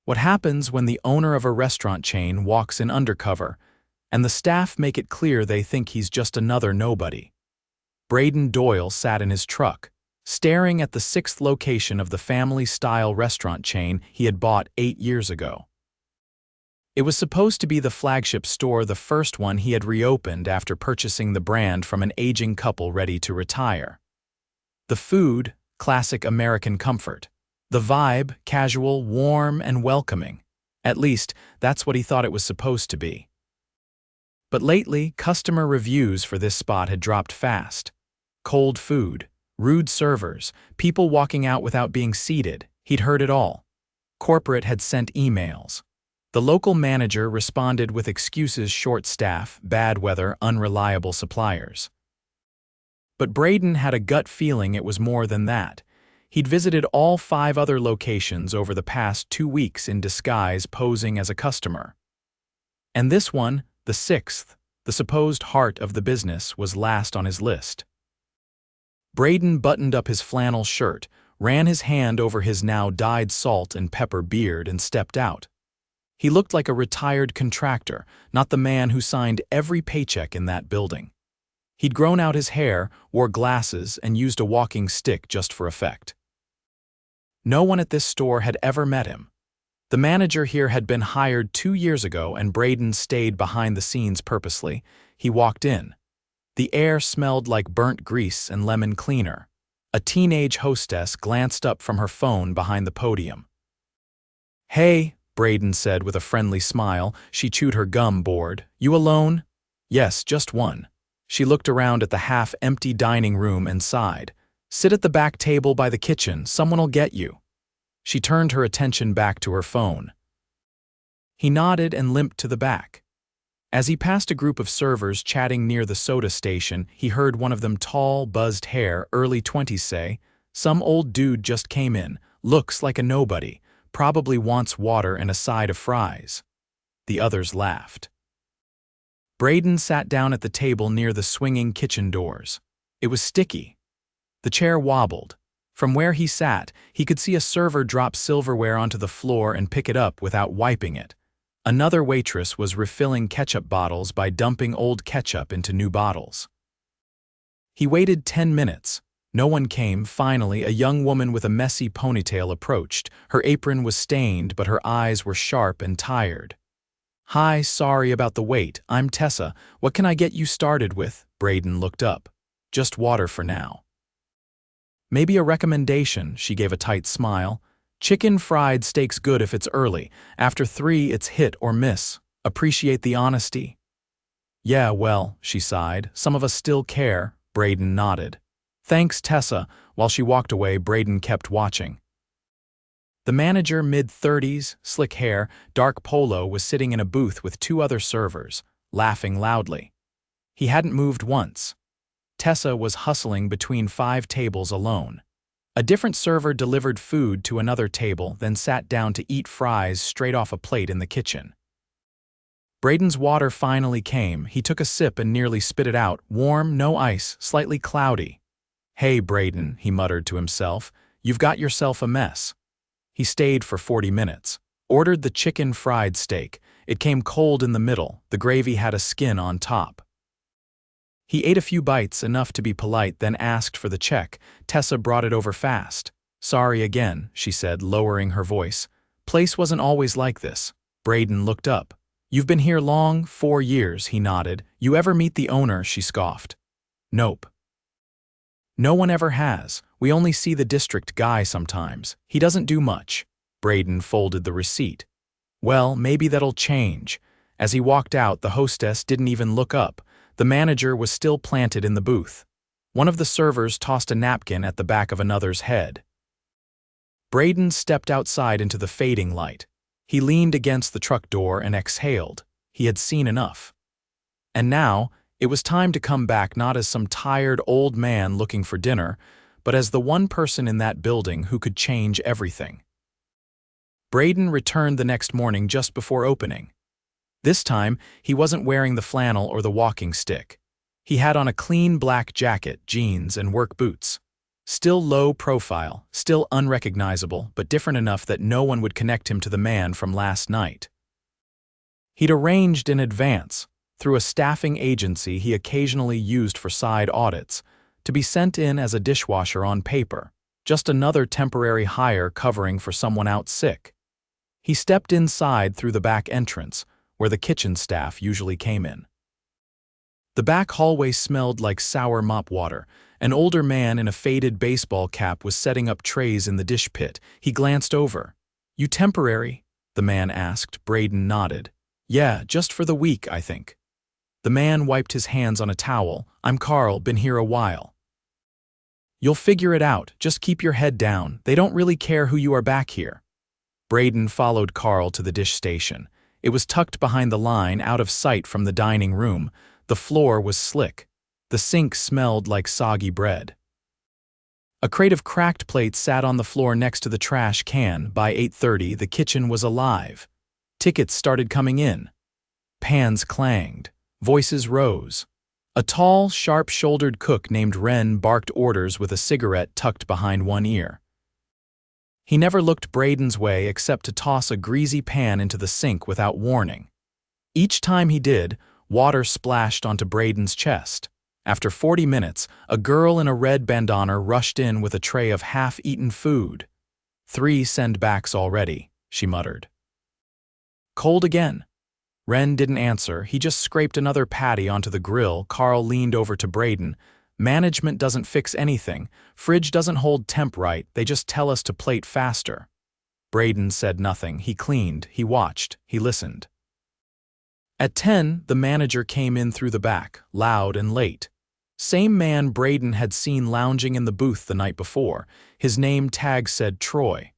What happens when the owner of a restaurant chain walks in undercover, and the staff make it clear they think he's just another nobody? Brayden Doyle sat in his truck, staring at the sixth location of the family-style restaurant chain he had bought 8 years ago. It was supposed to be the flagship store, the first one he had reopened after purchasing the brand from an aging couple ready to retire. The food, classic American comfort. The vibe, casual, warm, and welcoming. At least, that's what he thought it was supposed to be. But lately, customer reviews for this spot had dropped fast. Cold food, rude servers, people walking out without being seated. He'd heard it all. Corporate had sent emails. The local manager responded with excuses: short staff, bad weather, unreliable suppliers. But Brayden had a gut feeling it was more than that. He'd visited all 5 other locations over the past 2 weeks in disguise, posing as a customer. And this one, the 6th, the supposed heart of the business, was last on his list. Brayden buttoned up his flannel shirt, ran his hand over his now dyed salt and pepper beard, and stepped out. He looked like a retired contractor, not the man who signed every paycheck in that building. He'd grown out his hair, wore glasses, and used a walking stick just for effect. No one at this store had ever met him. The manager here had been hired 2 years ago, and Brayden stayed behind the scenes purposely. He walked in. The air smelled like burnt grease and lemon cleaner. A teenage hostess glanced up from her phone behind the podium. "Hey," Brayden said with a friendly smile. She chewed her gum, bored. "You alone?" "Yes, just one." She looked around at the half-empty dining room and sighed. "Sit at the back table by the kitchen. Someone'll get you." She turned her attention back to her phone. He nodded and limped to the back. As he passed a group of servers chatting near the soda station, he heard one of them, tall, buzzed hair, early 20s, say, "Some old dude just came in. Looks like a nobody. Probably wants water and a side of fries." The others laughed. Brayden sat down at the table near the swinging kitchen doors. It was sticky. The chair wobbled. From where he sat, he could see a server drop silverware onto the floor and pick it up without wiping it. Another waitress was refilling ketchup bottles by dumping old ketchup into new bottles. He waited 10 minutes. No one came. Finally, a young woman with a messy ponytail approached. Her apron was stained, but her eyes were sharp and tired. "Hi, sorry about the wait. I'm Tessa. What can I get you started with?" Brayden looked up. "Just water for now." "Maybe a recommendation," she gave a tight smile. "Chicken fried steak's good if it's early. After 3, it's hit or miss. Appreciate the honesty." "Yeah, well," she sighed. "Some of us still care." Brayden nodded. "Thanks, Tessa." While she walked away, Brayden kept watching. The manager, mid-30s, slick hair, dark polo, was sitting in a booth with 2 other servers, laughing loudly. He hadn't moved once. Tessa was hustling between 5 tables alone. A different server delivered food to another table, then sat down to eat fries straight off a plate in the kitchen. Brayden's water finally came. He took a sip and nearly spit it out. Warm, no ice, slightly cloudy. "Hey, Brayden," he muttered to himself, "you've got yourself a mess." He stayed for 40 minutes. Ordered the chicken fried steak. It came cold in the middle. The gravy had a skin on top. He ate a few bites, enough to be polite, then asked for the check. Tessa brought it over fast. "Sorry again," she said, lowering her voice. "Place wasn't always like this." Brayden looked up. "You've been here long?" 4 years, he nodded. "You ever meet the owner?" she scoffed. "Nope. No one ever has. We only see the district guy sometimes. He doesn't do much." Brayden folded the receipt. "Well, maybe that'll change." As he walked out, the hostess didn't even look up. The manager was still planted in the booth. One of the servers tossed a napkin at the back of another's head. Brayden stepped outside into the fading light. He leaned against the truck door and exhaled. He had seen enough. And now, it was time to come back, not as some tired old man looking for dinner, but as the one person in that building who could change everything. Brayden returned the next morning just before opening. This time, he wasn't wearing the flannel or the walking stick. He had on a clean black jacket, jeans, and work boots. Still low profile, still unrecognizable, but different enough that no one would connect him to the man from last night. He'd arranged in advance, through a staffing agency he occasionally used for side audits, to be sent in as a dishwasher on paper, just another temporary hire covering for someone out sick. He stepped inside through the back entrance, where the kitchen staff usually came in. The back hallway smelled like sour mop water. An older man in a faded baseball cap was setting up trays in the dish pit. He glanced over. "You temporary?" the man asked. Brayden nodded. "Yeah, just for the week, I think." The man wiped his hands on a towel. "I'm Carl, been here a while." "You'll figure it out, just keep your head down. They don't really care who you are back here." Brayden followed Carl to the dish station. It was tucked behind the line, out of sight from the dining room. The floor was slick. The sink smelled like soggy bread. A crate of cracked plates sat on the floor next to the trash can. By 8:30, the kitchen was alive. Tickets started coming in. Pans clanged. Voices rose. A tall, sharp-shouldered cook named Wren barked orders with a cigarette tucked behind one ear. He never looked Brayden's way except to toss a greasy pan into the sink without warning. Each time he did, water splashed onto Brayden's chest. After 40 minutes, a girl in a red bandana rushed in with a tray of half-eaten food. "3 send-backs already," she muttered. "Cold again?" Wren didn't answer. He just scraped another patty onto the grill. Carl leaned over to Brayden. "Management doesn't fix anything. Fridge doesn't hold temp right. They just tell us to plate faster." Brayden said nothing. He cleaned. He watched. He listened. At 10, the manager came in through the back, loud and late. Same man Brayden had seen lounging in the booth the night before. His name tag said Troy.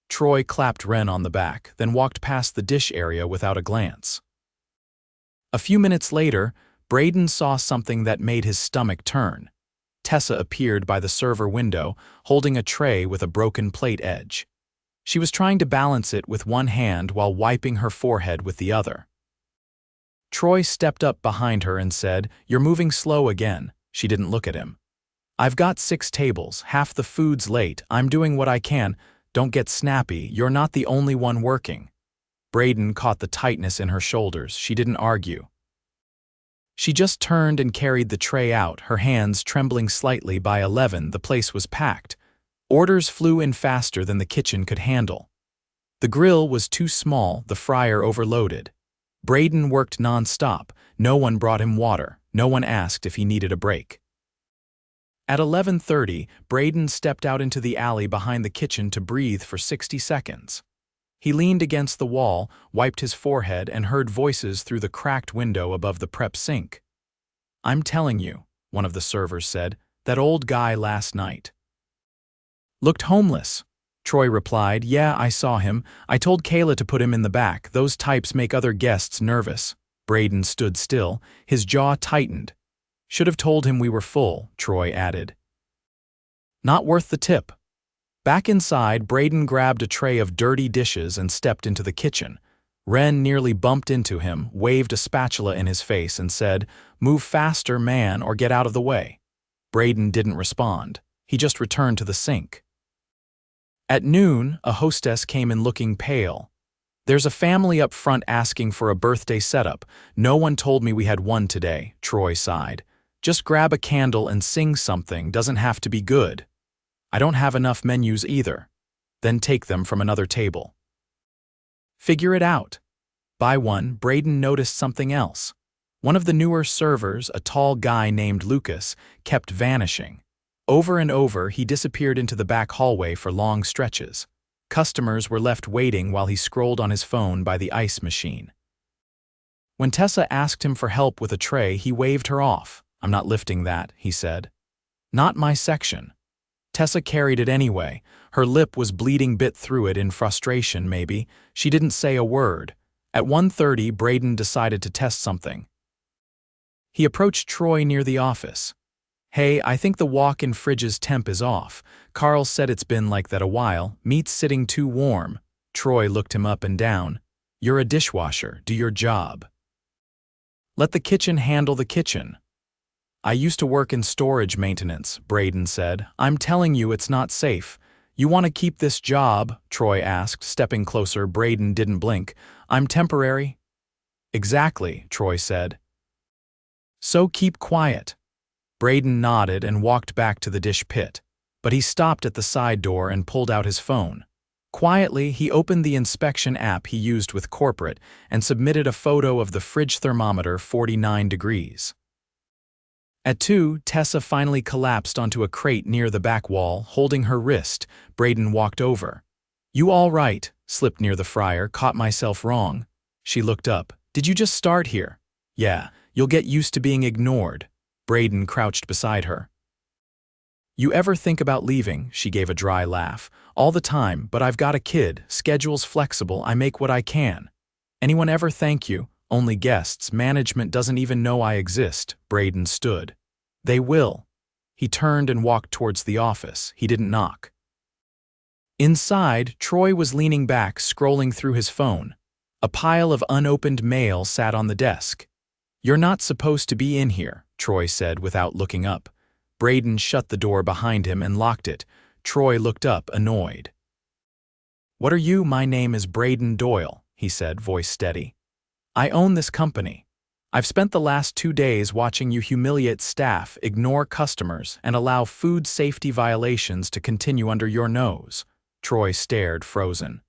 Troy clapped Wren on the back, then walked past the dish area without a glance. A few minutes later, Brayden saw something that made his stomach turn. Tessa appeared by the server window, holding a tray with a broken plate edge. She was trying to balance it with one hand while wiping her forehead with the other. Troy stepped up behind her and said, "You're moving slow again." She didn't look at him. "I've got 6 tables, half the food's late. I'm doing what I can. Don't get snappy, you're not the only one working." Brayden caught the tightness in her shoulders. She didn't argue. She just turned and carried the tray out, her hands trembling slightly. By 11, the place was packed. Orders flew in faster than the kitchen could handle. The grill was too small, the fryer overloaded. Brayden worked non-stop. No one brought him water. No one asked if he needed a break. At 11:30, Brayden stepped out into the alley behind the kitchen to breathe for 60 seconds. He leaned against the wall, wiped his forehead, and heard voices through the cracked window above the prep sink. "I'm telling you," one of the servers said, "that old guy last night looked homeless." Troy replied, "Yeah, I saw him. I told Kayla to put him in the back. Those types make other guests nervous." Brayden stood still, his jaw tightened. "Should have told him we were full," Troy added. "Not worth the tip." Back inside, Brayden grabbed a tray of dirty dishes and stepped into the kitchen. Wren nearly bumped into him, waved a spatula in his face, and said, "Move faster, man, or get out of the way." Brayden didn't respond. He just returned to the sink. At noon, a hostess came in looking pale. "There's a family up front asking for a birthday setup. No one told me we had one today," Troy sighed. "Just grab a candle and sing something, doesn't have to be good." "I don't have enough menus either." "Then take them from another table." "Figure it out." By one, Brayden noticed something else. One of the newer servers, a tall guy named Lucas, kept vanishing. Over and over, he disappeared into the back hallway for long stretches. Customers were left waiting while he scrolled on his phone by the ice machine. When Tessa asked him for help with a tray, he waved her off. "I'm not lifting that," he said. "Not my section." Tessa carried it anyway. Her lip was bleeding, bit through it in frustration, maybe. She didn't say a word. At 1:30, Brayden decided to test something. He approached Troy near the office. "Hey, I think the walk-in fridge's temp is off. Carl said it's been like that a while. Meat's sitting too warm." Troy looked him up and down. "You're a dishwasher. Do your job. Let the kitchen handle the kitchen." I used to work in storage maintenance, Brayden said. I'm telling you it's not safe. You want to keep this job? Troy asked, stepping closer. Brayden didn't blink. I'm temporary. Exactly, Troy said. So keep quiet. Brayden nodded and walked back to the dish pit, but he stopped at the side door and pulled out his phone. Quietly, he opened the inspection app he used with corporate and submitted a photo of the fridge thermometer 49 degrees. At 2, Tessa finally collapsed onto a crate near the back wall, holding her wrist. Brayden walked over. You all right? Slipped near the fryer. Caught myself wrong. She looked up. Did you just start here? Yeah, you'll get used to being ignored. Brayden crouched beside her. You ever think about leaving? She gave a dry laugh. All the time, but I've got a kid, schedule's flexible, I make what I can. Anyone ever thank you? Only guests, management doesn't even know I exist. Brayden stood. They will. He turned and walked towards the office. He didn't knock. Inside, Troy was leaning back, scrolling through his phone. A pile of unopened mail sat on the desk. You're not supposed to be in here, Troy said without looking up. Brayden shut the door behind him and locked it. Troy looked up, annoyed. What are you? My name is Brayden Doyle, he said, voice steady. I own this company. I've spent the last 2 days watching you humiliate staff, ignore customers, and allow food safety violations to continue under your nose. Troy stared, frozen.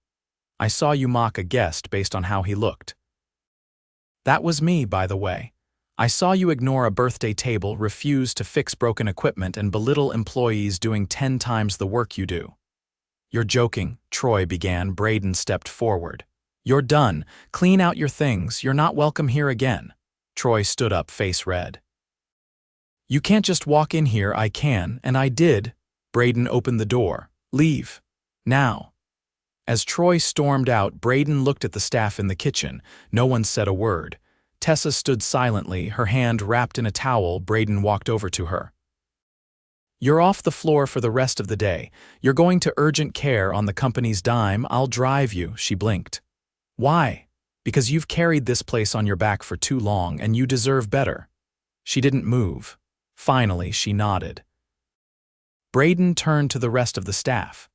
I saw you mock a guest based on how he looked. That was me, by the way. I saw you ignore a birthday table, refuse to fix broken equipment, and belittle employees doing 10 times the work you do. You're joking, Troy began. Brayden stepped forward. You're done. Clean out your things. You're not welcome here again. Troy stood up, face red. You can't just walk in here. I can, and I did. Brayden opened the door. Leave. Now. As Troy stormed out, Brayden looked at the staff in the kitchen. No one said a word. Tessa stood silently, her hand wrapped in a towel. Brayden walked over to her. You're off the floor for the rest of the day. You're going to urgent care on the company's dime. I'll drive you, she blinked. Why? Because you've carried this place on your back for too long and you deserve better. She didn't move. Finally, she nodded. Brayden turned to the rest of the staff.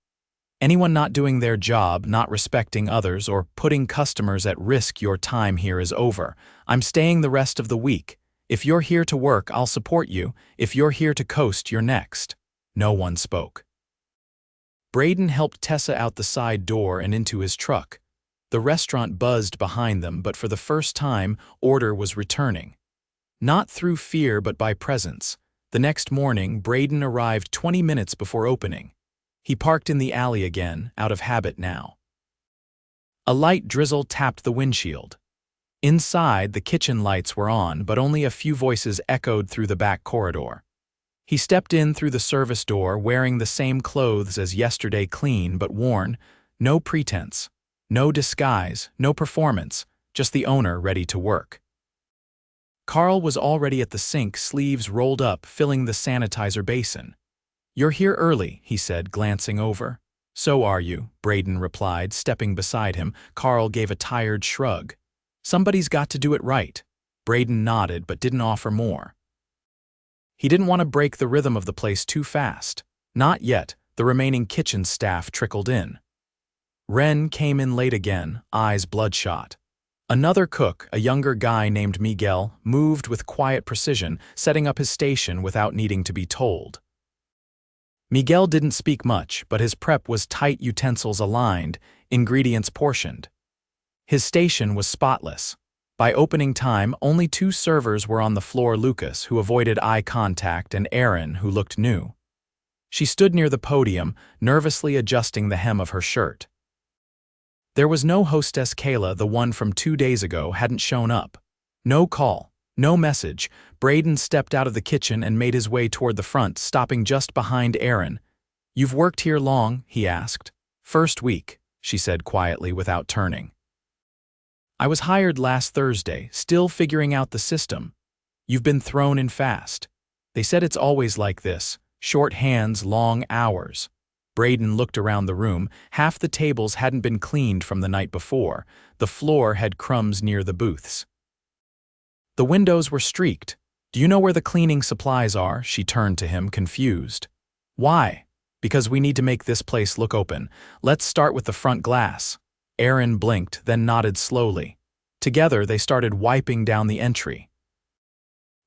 Anyone not doing their job, not respecting others, or putting customers at risk, your time here is over. I'm staying the rest of the week. If you're here to work, I'll support you. If you're here to coast, you're next. No one spoke. Brayden helped Tessa out the side door and into his truck. The restaurant buzzed behind them, but for the first time, order was returning. Not through fear, but by presence. The next morning, Brayden arrived 20 minutes before opening. He parked in the alley again, out of habit now. A light drizzle tapped the windshield. Inside, the kitchen lights were on, but only a few voices echoed through the back corridor. He stepped in through the service door, wearing the same clothes as yesterday, clean but worn. No pretense, no disguise, no performance, just the owner ready to work. Carl was already at the sink, sleeves rolled up, filling the sanitizer basin. You're here early, he said, glancing over. So are you, Brayden replied, stepping beside him. Carl gave a tired shrug. Somebody's got to do it right. Brayden nodded but didn't offer more. He didn't want to break the rhythm of the place too fast. Not yet. The remaining kitchen staff trickled in. Ren came in late again, eyes bloodshot. Another cook, a younger guy named Miguel, moved with quiet precision, setting up his station without needing to be told. Miguel didn't speak much, but his prep was tight, utensils aligned, ingredients portioned. His station was spotless. By opening time, only 2 servers were on the floor, Lucas, who avoided eye contact, and Erin, who looked new. She stood near the podium, nervously adjusting the hem of her shirt. There was no hostess. Kayla, the one from 2 days ago, hadn't shown up. No call, no message. Brayden stepped out of the kitchen and made his way toward the front, stopping just behind Erin. You've worked here long? He asked. First week, she said quietly without turning. I was hired last Thursday, still figuring out the system. You've been thrown in fast. They said it's always like this, short hands, long hours. Brayden looked around the room. Half the tables hadn't been cleaned from the night before. The floor had crumbs near the booths. The windows were streaked. Do you know where the cleaning supplies are? She turned to him, confused. Why? Because we need to make this place look open. Let's start with the front glass. Aaron blinked, then nodded slowly. Together, they started wiping down the entry.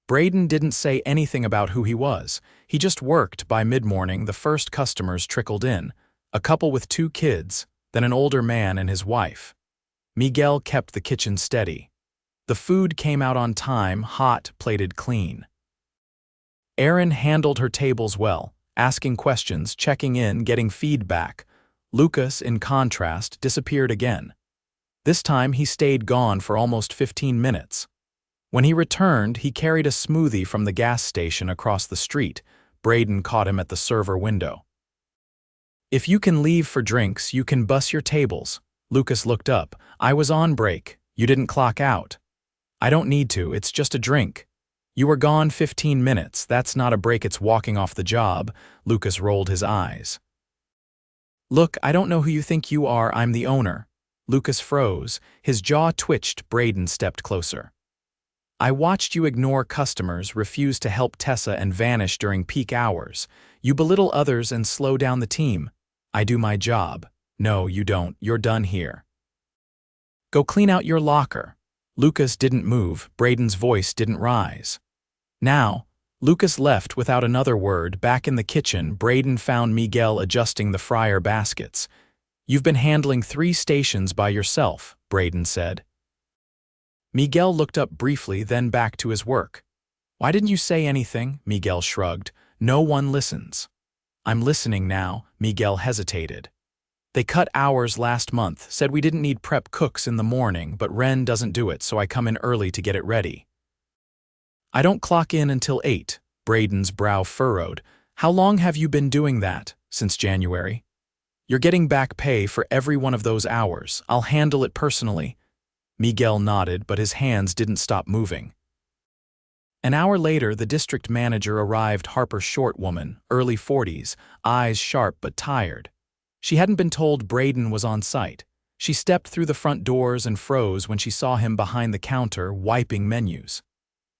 Brayden didn't say anything about who he was. He just worked. By mid-morning, the first customers trickled in. A couple with 2 kids, then an older man and his wife. Miguel kept the kitchen steady. The food came out on time, hot, plated clean. Erin handled her tables well, asking questions, checking in, getting feedback. Lucas, in contrast, disappeared again. This time he stayed gone for almost 15 minutes. When he returned, he carried a smoothie from the gas station across the street. Brayden caught him at the server window. If you can leave for drinks, you can bus your tables. Lucas looked up. I was on break. You didn't clock out. I don't need to, it's just a drink. You were gone 15 minutes, that's not a break, it's walking off the job. Lucas rolled his eyes. Look, I don't know who you think you are, I'm the owner. Lucas froze, his jaw twitched. Brayden stepped closer. I watched you ignore customers, refuse to help Tessa, and vanish during peak hours. You belittle others and slow down the team. I do my job. No, you don't, you're done here. Go clean out your locker. Lucas didn't move, Brayden's voice didn't rise. Now, Lucas left without another word. Back in the kitchen, Brayden found Miguel adjusting the fryer baskets. You've been handling 3 stations by yourself, Brayden said. Miguel looked up briefly, then back to his work. Why didn't you say anything? Miguel shrugged. No one listens. I'm listening now, Miguel hesitated. They cut hours last month, said we didn't need prep cooks in the morning, but Ren doesn't do it, so I come in early to get it ready. I don't clock in until 8, Brayden's brow furrowed. How long have you been doing that? Since January. You're getting back pay for every one of those hours. I'll handle it personally. Miguel nodded, but his hands didn't stop moving. An hour later, the district manager arrived. Harper, short woman, early 40s, eyes sharp but tired. She hadn't been told Brayden was on site. She stepped through the front doors and froze when she saw him behind the counter, wiping menus.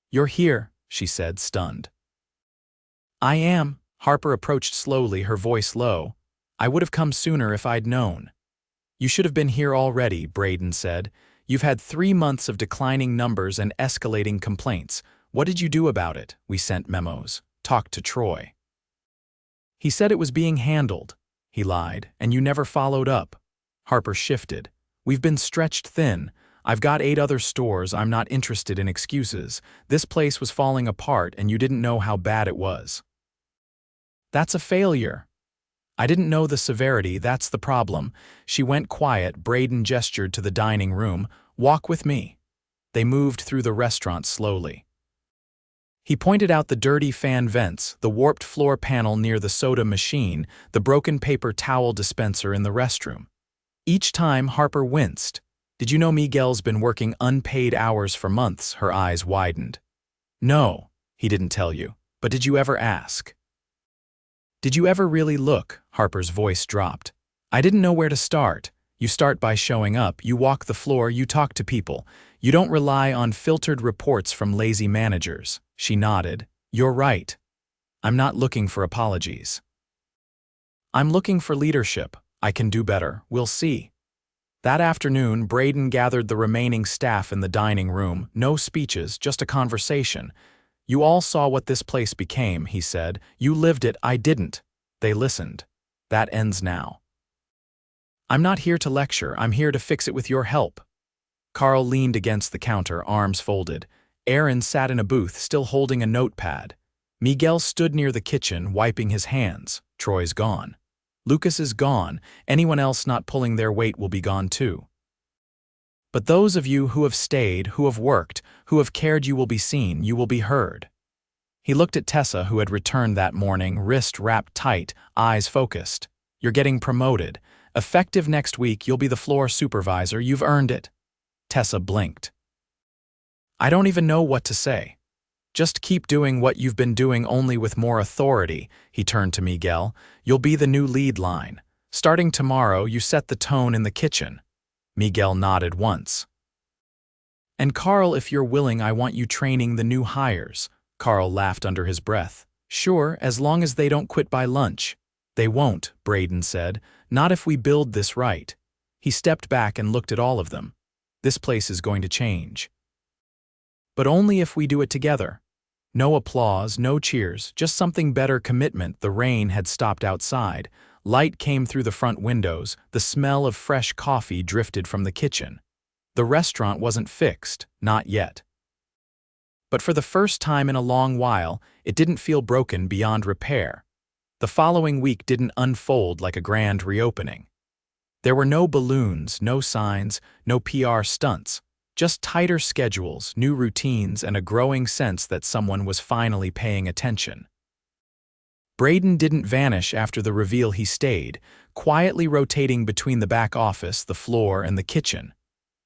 You're here, she said, stunned. I am. Harper approached slowly, her voice low. I would have come sooner if I'd known. You should have been here already, Brayden said. You've had 3 months of declining numbers and escalating complaints. What did you do about it? We sent memos. Talked to Troy. He said it was being handled. He lied, and you never followed up. Harper shifted. We've been stretched thin. I've got 8 other stores. I'm not interested in excuses. This place was falling apart, and you didn't know how bad it was. That's a failure. I didn't know the severity, that's the problem. She went quiet. Brayden gestured to the dining room. Walk with me. They moved through the restaurant slowly. He pointed out the dirty fan vents, the warped floor panel near the soda machine, the broken paper towel dispenser in the restroom. Each time, Harper winced. Did you know Miguel's been working unpaid hours for months? Her eyes widened. No, he didn't tell you. But did you ever ask? Did you ever really look? Harper's voice dropped. I didn't know where to start. You start by showing up, you walk the floor, you talk to people. You don't rely on filtered reports from lazy managers. She nodded. You're right. I'm not looking for apologies. I'm looking for leadership. I can do better. We'll see. That afternoon, Brayden gathered the remaining staff in the dining room. No speeches, just a conversation. You all saw what this place became, he said. You lived it, I didn't. They listened. That ends now. I'm not here to lecture, I'm here to fix it with your help. Carl leaned against the counter, arms folded. Aaron sat in a booth, still holding a notepad. Miguel stood near the kitchen, wiping his hands. Troy's gone. Lucas is gone. Anyone else not pulling their weight will be gone too. But those of you who have stayed, who have worked, who have cared, you will be seen, you will be heard. He looked at Tessa, who had returned that morning, wrist wrapped tight, eyes focused. You're getting promoted. Effective next week, you'll be the floor supervisor. You've earned it. Tessa blinked. I don't even know what to say. Just keep doing what you've been doing, only with more authority. He turned to Miguel. You'll be the new lead line. Starting tomorrow, you set the tone in the kitchen. Miguel nodded once. And Carl, if you're willing, I want you training the new hires. Carl laughed under his breath. Sure, as long as they don't quit by lunch. They won't, Brayden said. Not if we build this right. He stepped back and looked at all of them. This place is going to change. But only if we do it together. No applause, no cheers, just something better commitment. The rain had stopped outside. Light came through the front windows. The smell of fresh coffee drifted from the kitchen. The restaurant wasn't fixed, not yet. But for the first time in a long while, it didn't feel broken beyond repair. The following week didn't unfold like a grand reopening. There were no balloons, no signs, no PR stunts. Just tighter schedules, new routines, and a growing sense that someone was finally paying attention. Brayden didn't vanish after the reveal. He stayed, quietly rotating between the back office, the floor, and the kitchen.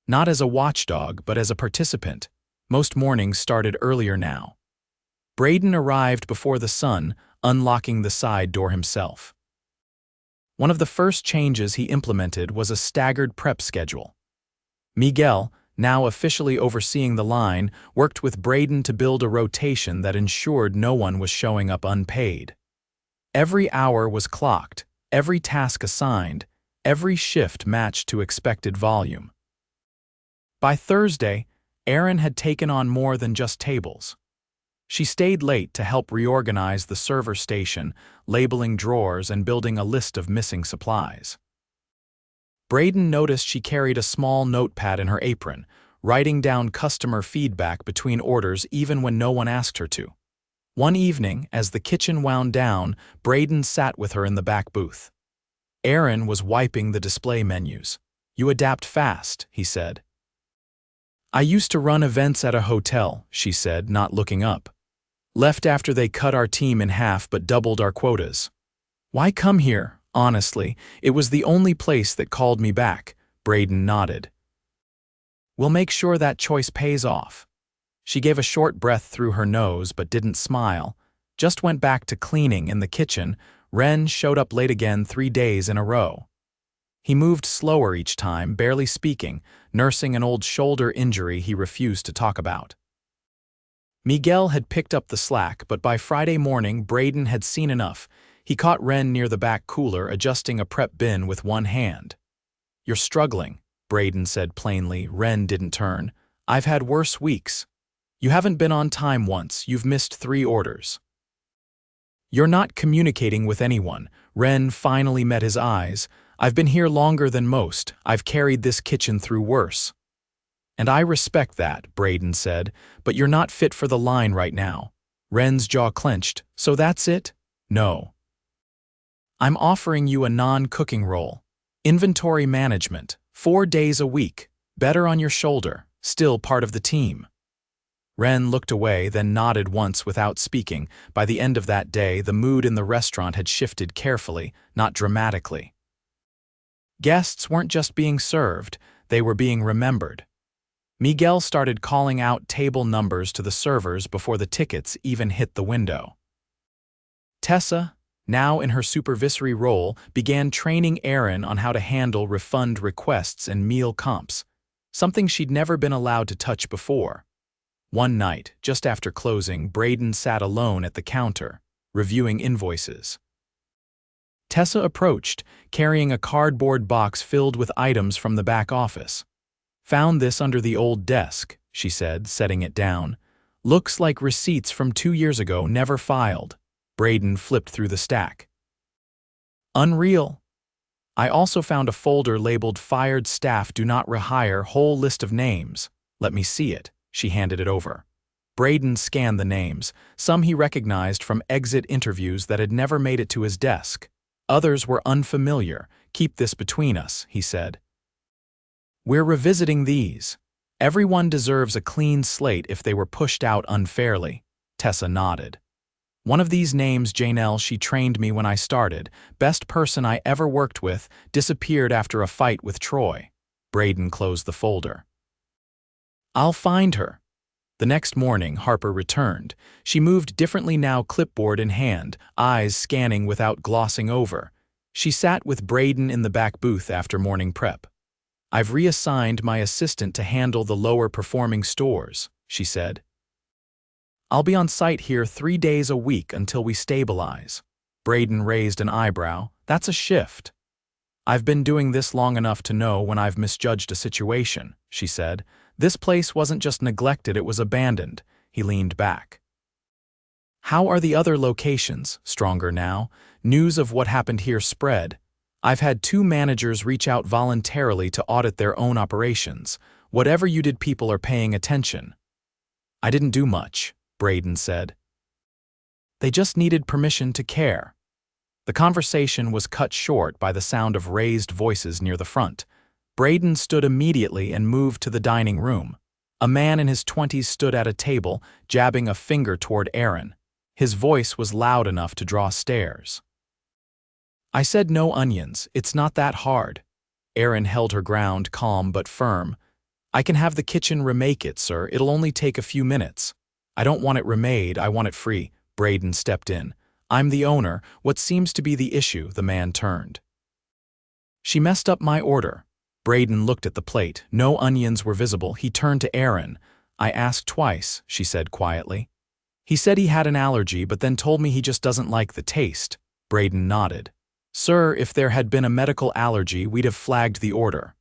Not as a watchdog, but as a participant. Most mornings started earlier now. Brayden arrived before the sun, unlocking the side door himself. One of the first changes he implemented was a staggered prep schedule. Miguel, now officially overseeing the line, worked with Brayden to build a rotation that ensured no one was showing up unpaid. Every hour was clocked, every task assigned, every shift matched to expected volume. By Thursday, Erin had taken on more than just tables. She stayed late to help reorganize the server station, labeling drawers and building a list of missing supplies. Brayden noticed she carried a small notepad in her apron, writing down customer feedback between orders even when no one asked her to. One evening, as the kitchen wound down, Brayden sat with her in the back booth. Erin was wiping the display menus. "You adapt fast," he said. "I used to run events at a hotel," she said, not looking up. "Left after they cut our team in half but doubled our quotas. Why come here? Honestly, it was the only place that called me back." Brayden nodded. "We'll make sure that choice pays off." She gave a short breath through her nose but didn't smile. Just went back to cleaning in the kitchen. Ren showed up late again 3 days in a row. He moved slower each time, barely speaking, nursing an old shoulder injury he refused to talk about. Miguel had picked up the slack, but by Friday morning, Brayden had seen enough. He caught Ren near the back cooler, adjusting a prep bin with one hand. "You're struggling," Brayden said plainly. Ren didn't turn. "I've had worse weeks. You haven't been on time once. You've missed 3 orders. You're not communicating with anyone." Ren finally met his eyes. "I've been here longer than most. I've carried this kitchen through worse." "And I respect that," Brayden said, "but you're not fit for the line right now." Ren's jaw clenched. "So that's it?" "No. I'm offering you a non-cooking role. Inventory management, 4 days a week, better on your shoulder, still part of the team." Ren looked away, then nodded once without speaking. By the end of that day, the mood in the restaurant had shifted carefully, not dramatically. Guests weren't just being served, they were being remembered. Miguel started calling out table numbers to the servers before the tickets even hit the window. Tessa, now in her supervisory role, began training Erin on how to handle refund requests and meal comps, something she'd never been allowed to touch before. One night, just after closing, Brayden sat alone at the counter, reviewing invoices. Tessa approached, carrying a cardboard box filled with items from the back office. "Found this under the old desk," she said, setting it down. "Looks like receipts from 2 years ago, never filed." Brayden flipped through the stack. "Unreal. I also found a folder labeled Fired Staff Do Not Rehire, whole list of names. Let me see it." She handed it over. Brayden scanned the names. Some he recognized from exit interviews that had never made it to his desk. Others were unfamiliar. "Keep this between us," he said. "We're revisiting these. Everyone deserves a clean slate if they were pushed out unfairly." Tessa nodded. "One of these names, Janelle, she trained me when I started. Best person I ever worked with, disappeared after a fight with Troy." Brayden closed the folder. "I'll find her." The next morning, Harper returned. She moved differently now, clipboard in hand, eyes scanning without glossing over. She sat with Brayden in the back booth after morning prep. "I've reassigned my assistant to handle the lower-performing stores," she said. I'll be on site here 3 days a week until we stabilize. Brayden raised an eyebrow. That's a shift. I've been doing this long enough to know when I've misjudged a situation, she said. This place wasn't just neglected, it was abandoned. He leaned back. How are the other locations? Stronger now. News of what happened here spread. I've had 2 managers reach out voluntarily to audit their own operations. Whatever you did, people are paying attention. I didn't do much, Brayden said. They just needed permission to care. The conversation was cut short by the sound of raised voices near the front. Brayden stood immediately and moved to the dining room. A man in his 20s stood at a table, jabbing a finger toward Aaron. His voice was loud enough to draw stares. I said no onions, it's not that hard. Aaron held her ground, calm but firm. I can have the kitchen remake it, sir. It'll only take a few minutes. I don't want it remade, I want it free. Brayden stepped in. I'm the owner. What seems to be the issue? The man turned. She messed up my order. Brayden looked at the plate. No onions were visible. He turned to Aaron. I asked twice, she said quietly. He said he had an allergy, but then told me he just doesn't like the taste. Brayden nodded. Sir, if there had been a medical allergy, we'd have flagged the order.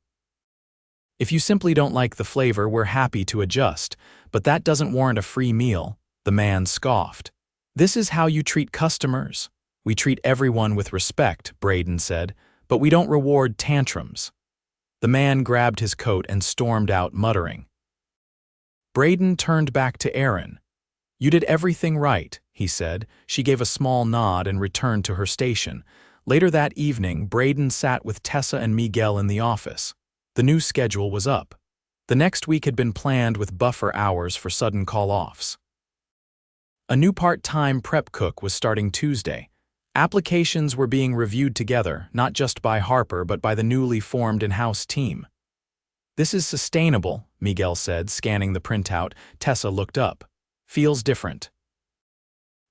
If you simply don't like the flavor, we're happy to adjust, but that doesn't warrant a free meal. The man scoffed. This is how you treat customers. We treat everyone with respect, Brayden said, but we don't reward tantrums. The man grabbed his coat and stormed out, muttering. Brayden turned back to Aaron. You did everything right, he said. She gave a small nod and returned to her station. Later that evening, Brayden sat with Tessa and Miguel in the office. The new schedule was up. The next week had been planned with buffer hours for sudden call-offs. A new part-time prep cook was starting Tuesday. Applications were being reviewed together, not just by Harper but by the newly formed in-house team. This is sustainable, Miguel said, scanning the printout. Tessa looked up. Feels different.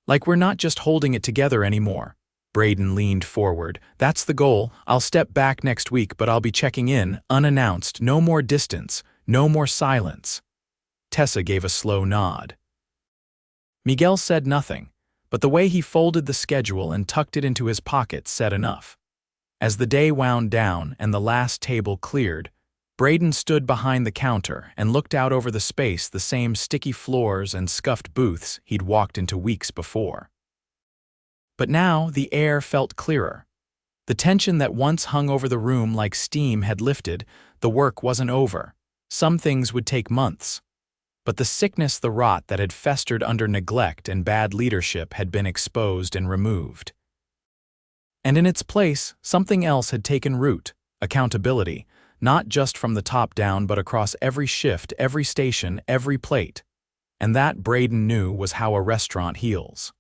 Like we're not just holding it together anymore. Brayden leaned forward. That's the goal. I'll step back next week, but I'll be checking in, unannounced. No more distance, no more silence. Tessa gave a slow nod. Miguel said nothing, but the way he folded the schedule and tucked it into his pocket said enough. As the day wound down and the last table cleared, Brayden stood behind the counter and looked out over the space, the same sticky floors and scuffed booths he'd walked into weeks before. But now the air felt clearer. The tension that once hung over the room like steam had lifted. The work wasn't over. Some things would take months. But the sickness, the rot that had festered under neglect and bad leadership had been exposed and removed. And in its place, something else had taken root, accountability, not just from the top down but across every shift, every station, every plate. And that, Brayden knew, was how a restaurant heals.